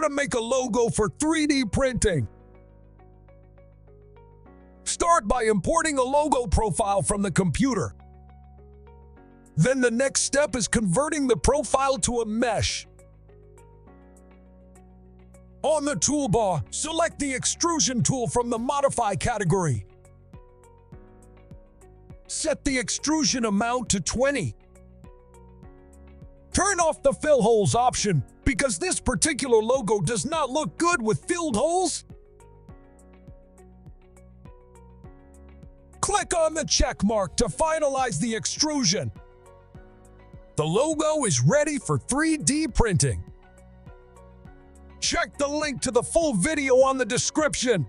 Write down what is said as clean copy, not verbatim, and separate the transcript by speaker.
Speaker 1: to make a logo for 3D printing. Start by importing a logo profile from the computer. Then the next step is converting the profile to a mesh. On the toolbar, select the extrusion tool from the Modify category. Set the extrusion amount to 20. Turn off the fill holes option because this particular logo does not look good with filled holes. Click on the check mark to finalize the extrusion. The logo is ready for 3D printing. Check the link to the full video on the description.